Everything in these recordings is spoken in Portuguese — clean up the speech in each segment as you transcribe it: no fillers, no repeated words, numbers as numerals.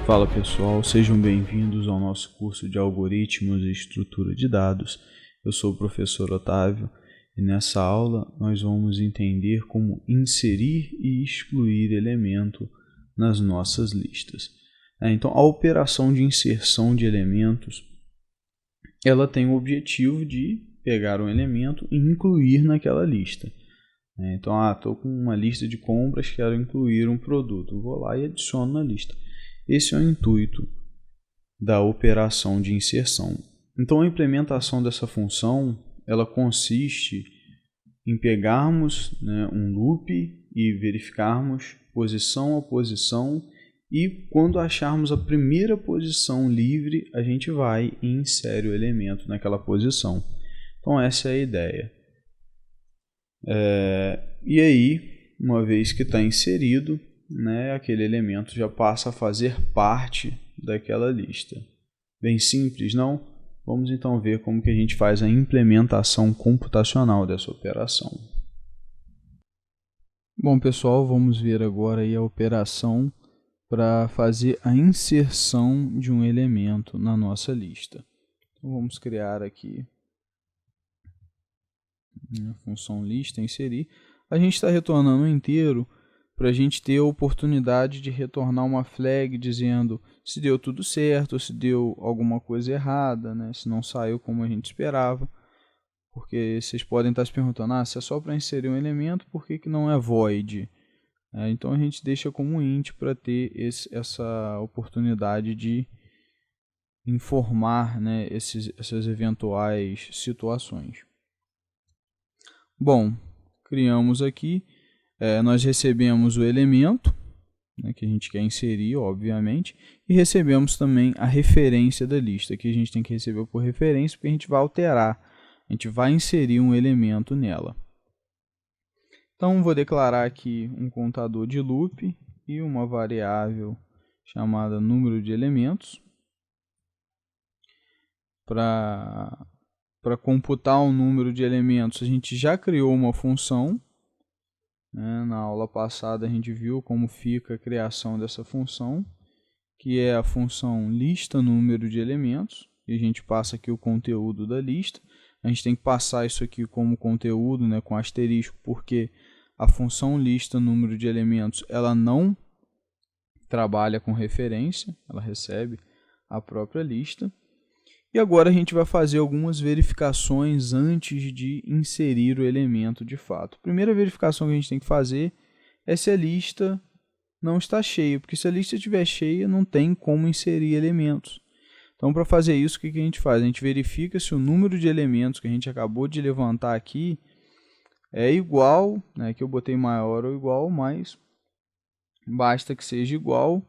Fala pessoal, sejam bem-vindos ao nosso curso de Algoritmos e Estrutura de Dados. Eu sou o professor Otávio e nessa aula nós vamos entender como inserir e excluir elemento nas nossas listas. Então, a operação de inserção de elementos ela tem o objetivo de pegar um elemento e incluir naquela lista. Então, estou com uma lista de compras, quero incluir um produto, vou lá e adiciono na lista. Esse é o intuito da operação de inserção. Então, a implementação dessa função ela consiste em pegarmos um loop e verificarmos posição a posição e quando acharmos a primeira posição livre, a gente vai e insere o elemento naquela posição. Então, essa é a ideia. E aí, uma vez que está inserido, aquele elemento já passa a fazer parte daquela lista. Bem simples, não? Vamos então ver como que a gente faz a implementação computacional dessa operação. Bom pessoal, vamos ver agora aí a operação para fazer a inserção de um elemento na nossa lista. Então, vamos criar aqui a função lista, inserir. A gente está retornando um inteiro para a gente ter a oportunidade de retornar uma flag dizendo se deu tudo certo, se deu alguma coisa errada, se não saiu como a gente esperava. Porque vocês podem estar se perguntando, se é só para inserir um elemento, por que não é void? Então a gente deixa como int para ter essa oportunidade de informar essas eventuais situações. Bom, criamos aqui. Nós recebemos o elemento que a gente quer inserir, obviamente, e recebemos também a referência da lista, que a gente tem que receber por referência, porque a gente vai alterar, a gente vai inserir um elemento nela. Então, vou declarar aqui um contador de loop e uma variável chamada número de elementos. Para computar o número de elementos, a gente já criou uma função. Na aula passada a gente viu como fica a criação dessa função, que é a função lista número de elementos, e a gente passa aqui o conteúdo da lista. A gente tem que passar isso aqui como conteúdo, com asterisco, porque a função lista número de elementos ela não trabalha com referência, ela recebe a própria lista. E agora a gente vai fazer algumas verificações antes de inserir o elemento de fato. A primeira verificação que a gente tem que fazer é se a lista não está cheia, porque se a lista estiver cheia, não tem como inserir elementos. Então, para fazer isso, o que a gente faz? A gente verifica se o número de elementos que a gente acabou de levantar aqui é igual, que eu botei maior ou igual, mas basta que seja igual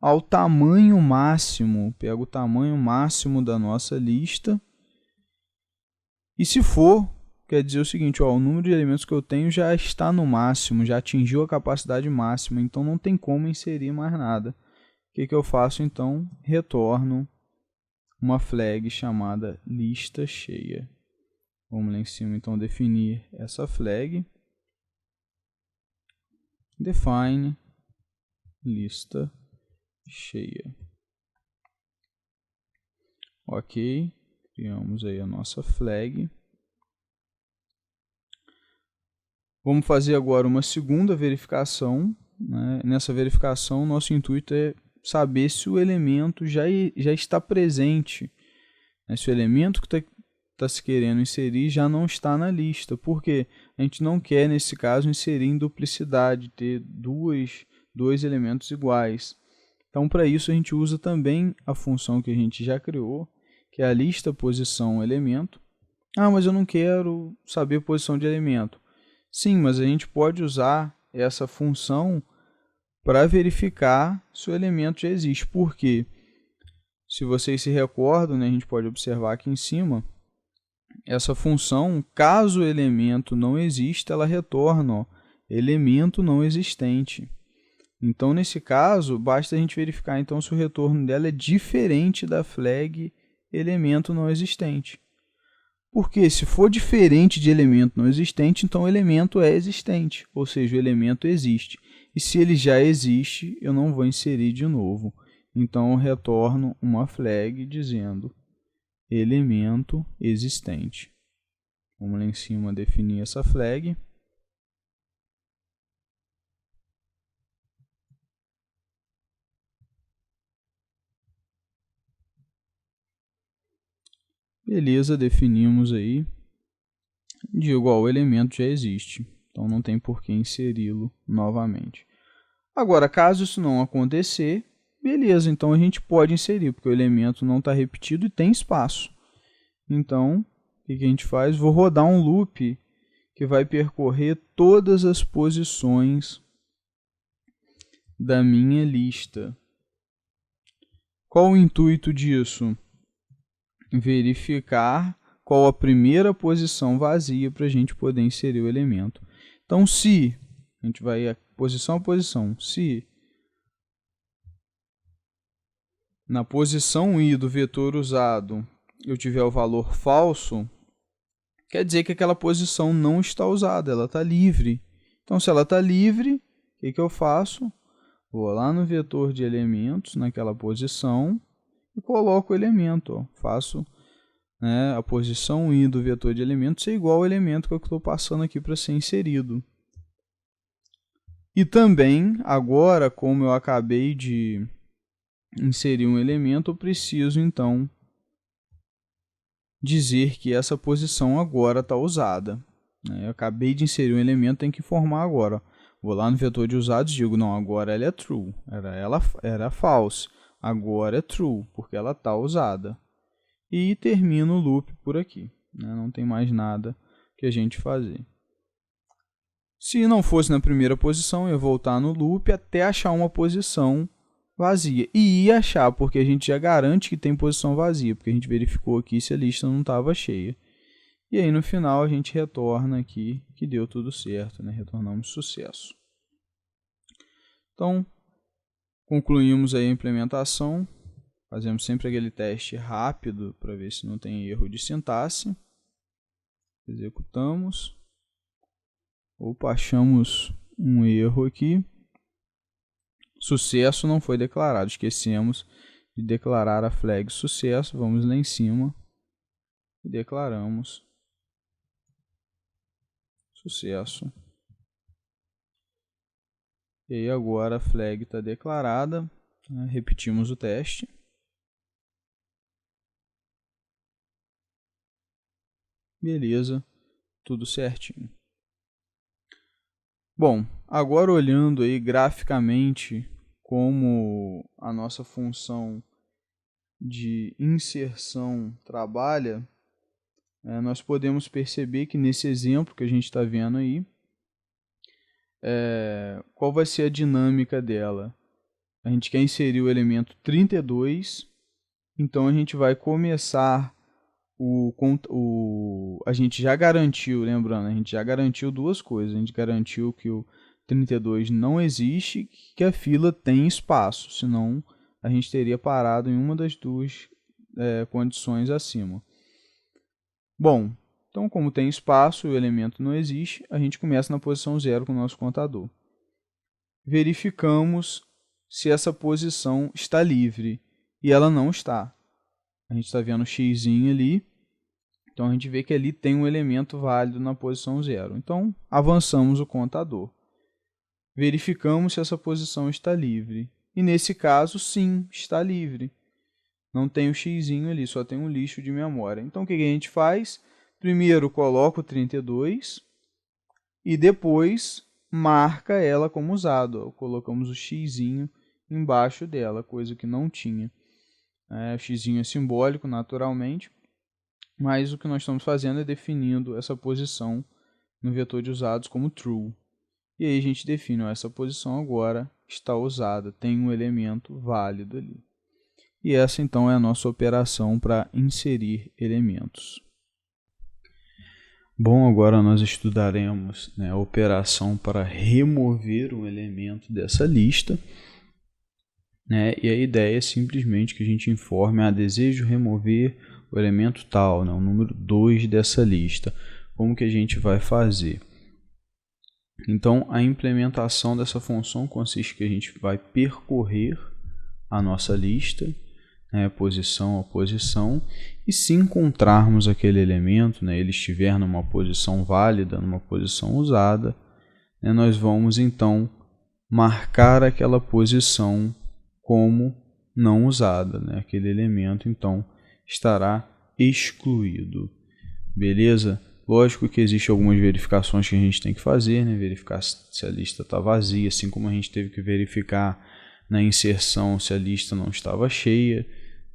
ao tamanho máximo. Pego o tamanho máximo da nossa lista. E se for, quer dizer o seguinte, o número de elementos que eu tenho já está no máximo, já atingiu a capacidade máxima, então não tem como inserir mais nada. O que eu faço então? Retorno uma flag chamada lista cheia. Vamos lá em cima então definir essa flag. Define lista cheia. Ok, criamos aí a nossa flag. Vamos fazer agora uma segunda verificação. Nessa verificação, nosso intuito é saber se o elemento já está presente. Se o elemento que está se querendo inserir já não está na lista. Porque a gente não quer, nesse caso, inserir em duplicidade, ter dois elementos iguais. Então, para isso, a gente usa também a função que a gente já criou, que é a lista posição elemento. Mas eu não quero saber posição de elemento. Sim, mas a gente pode usar essa função para verificar se o elemento já existe. Por quê? Se vocês se recordam, a gente pode observar aqui em cima, essa função, caso o elemento não exista, ela retorna elemento não existente. Então, nesse caso, basta a gente verificar então, se o retorno dela é diferente da flag elemento não existente. Porque se for diferente de elemento não existente, então o elemento é existente, ou seja, o elemento existe. E se ele já existe, eu não vou inserir de novo. Então eu retorno uma flag dizendo elemento existente. Vamos lá em cima definir essa flag. Beleza, definimos aí. Digo, ó, o elemento já existe, então não tem por que inseri-lo novamente. Agora, caso isso não acontecer, beleza, então a gente pode inserir, porque o elemento não está repetido e tem espaço. Então, o que a gente faz? Vou rodar um loop que vai percorrer todas as posições da minha lista. Qual o intuito disso? Verificar qual a primeira posição vazia para a gente poder inserir o elemento. Então, se a gente vai posição a posição, se na posição i do vetor usado eu tiver o valor falso, quer dizer que aquela posição não está usada, ela está livre. Então, se ela está livre, o que eu faço? Vou lá no vetor de elementos, naquela posição, e coloco o elemento. Ó. Faço a posição i do vetor de elementos é igual ao elemento que eu estou passando aqui para ser inserido. E também, agora, como eu acabei de inserir um elemento, eu preciso, então, dizer que essa posição agora está usada. Eu acabei de inserir um elemento, tem que informar agora. Vou lá no vetor de usados e digo, não, agora ela é true. Era false. Agora é true, porque ela está usada. E termino o loop por aqui. Não tem mais nada que a gente fazer. Se não fosse na primeira posição, eu ia voltar no loop até achar uma posição vazia. E ia achar, porque a gente já garante que tem posição vazia, porque a gente verificou aqui se a lista não estava cheia. E aí no final a gente retorna aqui que deu tudo certo, retornamos sucesso. Então, concluímos aí a implementação. Fazemos sempre aquele teste rápido para ver se não tem erro de sintaxe. Executamos. Opa, achamos um erro aqui. Sucesso não foi declarado. Esquecemos de declarar a flag sucesso. Vamos lá em cima e declaramos sucesso. E aí agora a flag está declarada. Repetimos o teste. Beleza, tudo certinho. Bom, agora olhando aí graficamente como a nossa função de inserção trabalha, nós podemos perceber que nesse exemplo que a gente está vendo aí, qual vai ser a dinâmica dela? A gente quer inserir o elemento 32, então a gente vai começar a gente já garantiu, lembrando, a gente já garantiu duas coisas. A gente garantiu que o 32 não existe, que a fila tem espaço, senão a gente teria parado em uma das duas condições acima. Bom, então como tem espaço e o elemento não existe, a gente começa na posição 0 com o nosso contador. Verificamos se essa posição está livre, e ela não está. A gente está vendo o x ali, então a gente vê que ali tem um elemento válido na posição 0. Então, avançamos o contador. Verificamos se essa posição está livre. E nesse caso, sim, está livre. Não tem o x ali, só tem um lixo de memória. Então, o que a gente faz? Primeiro, coloca o 32 e depois marca ela como usado. Colocamos o x embaixo dela, coisa que não tinha. O x é simbólico, naturalmente, mas o que nós estamos fazendo é definindo essa posição no vetor de usados como true. E aí a gente define, essa posição agora está usada, tem um elemento válido ali. E essa então é a nossa operação para inserir elementos. Bom, agora nós estudaremos a operação para remover um elemento dessa lista. E a ideia é simplesmente que a gente informe, desejo remover o elemento tal, né, o número 2 dessa lista. Como que a gente vai fazer? Então, a implementação dessa função consiste que a gente vai percorrer a nossa lista, né, posição a posição, e se encontrarmos aquele elemento, né, ele estiver numa posição válida, numa posição usada, né, nós vamos então marcar aquela posição como não usada, né, aquele elemento então estará excluído. Beleza? Lógico que existem algumas verificações que a gente tem que fazer, né? Verificar se a lista está vazia, assim como a gente teve que verificar na inserção se a lista não estava cheia,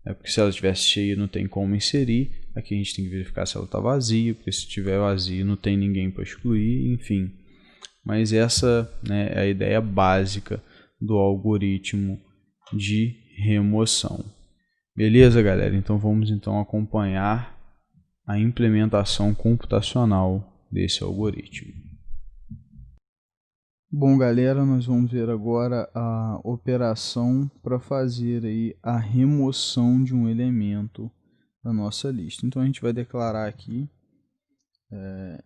né? Porque se ela estivesse cheia não tem como inserir. Aqui a gente tem que verificar se ela está vazia, porque se estiver vazia não tem ninguém para excluir, enfim. Mas essa, né, é a ideia básica do algoritmo de remoção. Beleza, galera? Então vamos então acompanhar a implementação computacional desse algoritmo. Bom, galera, nós vamos ver agora a operação para fazer aí a remoção de um elemento da nossa lista. Então a gente vai declarar aqui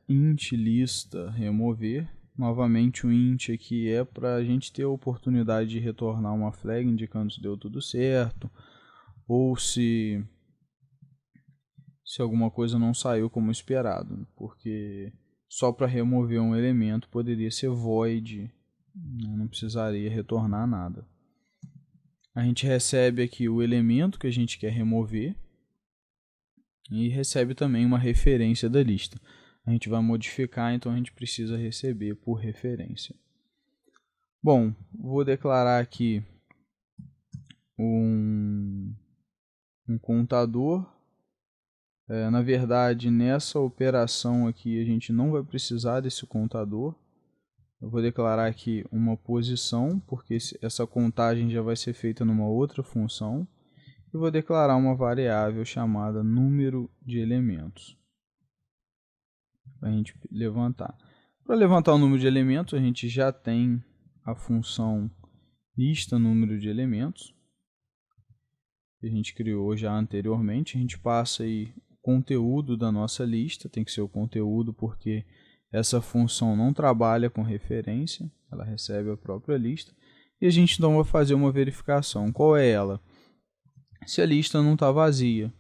int lista remover. Novamente o int aqui é para a gente ter a oportunidade de retornar uma flag indicando se deu tudo certo ou se alguma coisa não saiu como esperado, porque só para remover um elemento poderia ser void, não precisaria retornar nada. A gente recebe aqui o elemento que a gente quer remover e recebe também uma referência da lista. A gente vai modificar, então a gente precisa receber por referência. Bom, vou declarar aqui um contador. Na verdade, nessa operação aqui a gente não vai precisar desse contador. Eu vou declarar aqui uma posição, porque essa contagem já vai ser feita numa outra função. E vou declarar uma variável chamada número de elementos, para a gente levantar. Para levantar o número de elementos, a gente já tem a função lista número de elementos, que a gente criou já anteriormente. A gente passa aí conteúdo da nossa lista, tem que ser o conteúdo porque essa função não trabalha com referência, ela recebe a própria lista. E a gente então vai fazer uma verificação. Qual é ela? Se a lista não está vazia.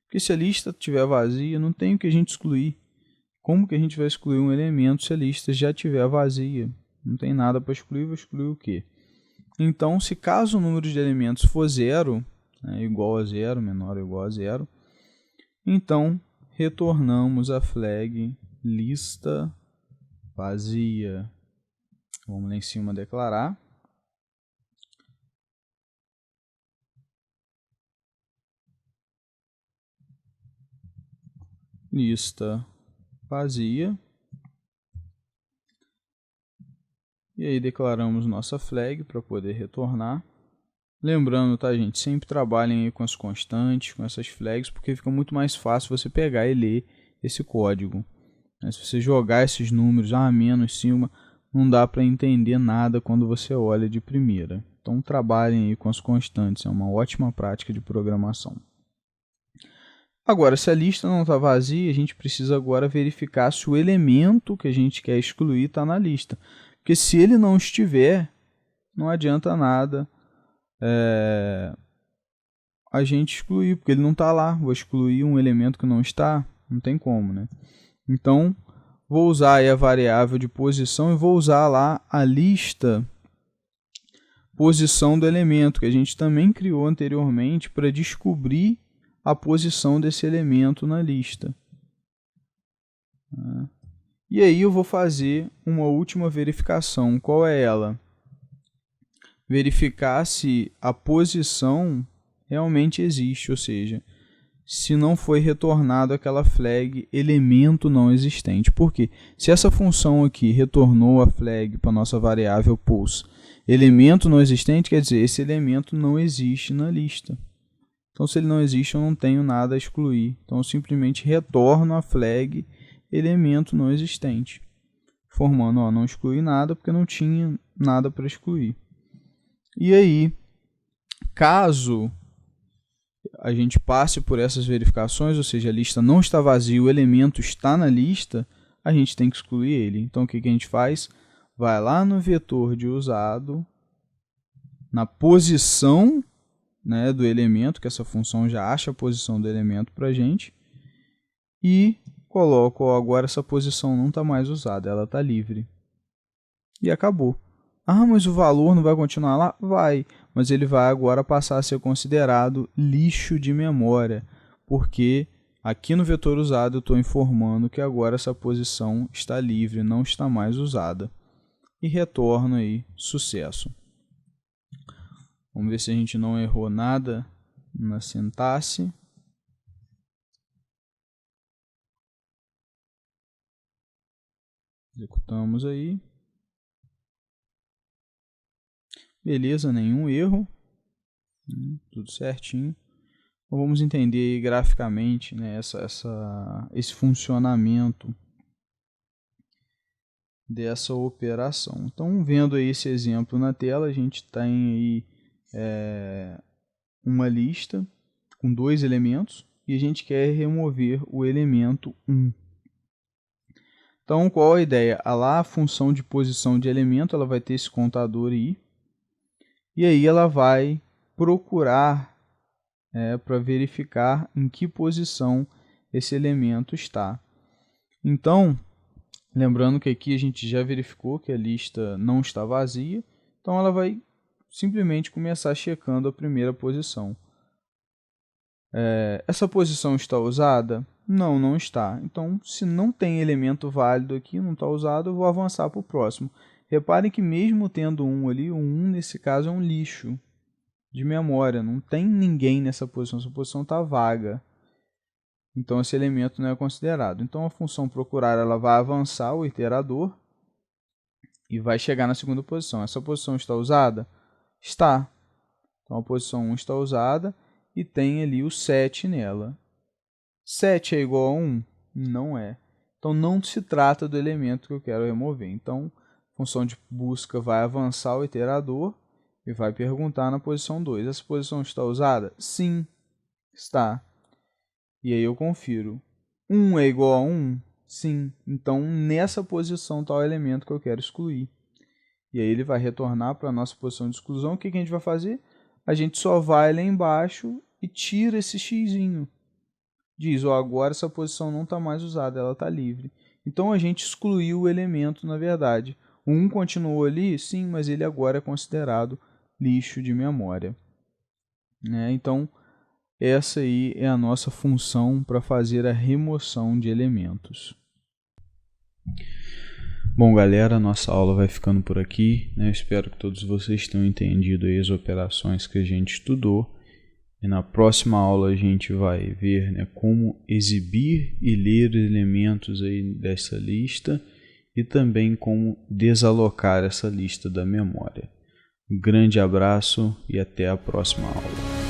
Porque se a lista estiver vazia, não tem o que a gente excluir. Como que a gente vai excluir um elemento se a lista já estiver vazia? Não tem nada para excluir, vou excluir o quê? Então, se caso o número de elementos for zero, né, igual a zero, menor ou igual a zero, então, retornamos a flag lista vazia. Vamos lá em cima declarar. Lista vazia. E aí declaramos nossa flag para poder retornar. Lembrando, tá, gente, sempre trabalhem aí com as constantes, com essas flags, porque fica muito mais fácil você pegar e ler esse código. Se você jogar esses números, menos 5, não dá para entender nada quando você olha de primeira. Então trabalhem aí com as constantes, é uma ótima prática de programação. Agora, se a lista não está vazia, a gente precisa agora verificar se o elemento que a gente quer excluir está na lista. Porque se ele não estiver, não adianta nada a gente excluir, porque ele não está lá. Vou excluir um elemento que não está, não tem como, né? Então, vou usar aí a variável de posição e vou usar lá a lista posição do elemento, que a gente também criou anteriormente para descobrir a posição desse elemento na lista. E aí eu vou fazer uma última verificação. Qual é ela? Verificar se a posição realmente existe, ou seja, se não foi retornado aquela flag elemento não existente. Por quê? Se essa função aqui retornou a flag para a nossa variável pulse elemento não existente, quer dizer, esse elemento não existe na lista. Então, se ele não existe, eu não tenho nada a excluir. Então, eu simplesmente retorno a flag elemento não existente, formando, não excluí nada porque não tinha nada para excluir. E aí, caso a gente passe por essas verificações, ou seja, a lista não está vazia, o elemento está na lista, a gente tem que excluir ele. Então, o que a gente faz? Vai lá no vetor de usado, na posição, né, do elemento, que essa função já acha a posição do elemento para a gente, e coloco, ó, agora essa posição não está mais usada, ela está livre. E acabou. Ah, mas o valor não vai continuar lá? Vai, mas ele vai agora passar a ser considerado lixo de memória, porque aqui no vetor usado eu estou informando que agora essa posição está livre, não está mais usada. E retorno aí, sucesso. Vamos ver se a gente não errou nada na sintaxe. Executamos aí. Beleza, nenhum erro. Tudo certinho. Então, vamos entender aí graficamente, né, esse funcionamento dessa operação. Então, vendo aí esse exemplo na tela, a gente tem aí uma lista com 2 elementos e a gente quer remover o elemento 1. Então, qual a ideia? A função de posição de elemento, ela vai ter esse contador aí, e aí ela vai procurar para verificar em que posição esse elemento está. Então, lembrando que aqui a gente já verificou que a lista não está vazia, então ela vai simplesmente começar checando a primeira posição. Essa posição está usada? Não, não está. Então, se não tem elemento válido aqui, não está usado, eu vou avançar para o próximo. Reparem que mesmo tendo um ali, o 1 nesse caso é um lixo de memória. Não tem ninguém nessa posição, essa posição está vaga. Então, esse elemento não é considerado. Então, a função procurar ela vai avançar o iterador e vai chegar na segunda posição. Essa posição está usada? Está. Então, a posição 1 está usada e tem ali o 7 nela. 7 é igual a 1? Não é. Então, não se trata do elemento que eu quero remover. Então, a função de busca vai avançar o iterador e vai perguntar na posição 2. Essa posição está usada? Sim, está. E aí eu confiro. 1 é igual a 1? Sim. Então, nessa posição está o elemento que eu quero excluir. E aí ele vai retornar para a nossa posição de exclusão. O que a gente vai fazer? A gente só vai lá embaixo e tira esse xzinho. Diz, ó, agora essa posição não está mais usada, ela está livre. Então, a gente excluiu o elemento, na verdade. O 1 continuou ali? Sim, mas ele agora é considerado lixo de memória. Então, essa aí é a nossa função para fazer a remoção de elementos. Bom, galera, nossa aula vai ficando por aqui. Eu espero que todos vocês tenham entendido aí as operações que a gente estudou. E na próxima aula a gente vai ver, né, como exibir e ler elementos aí dessa lista e também como desalocar essa lista da memória. Um grande abraço e até a próxima aula.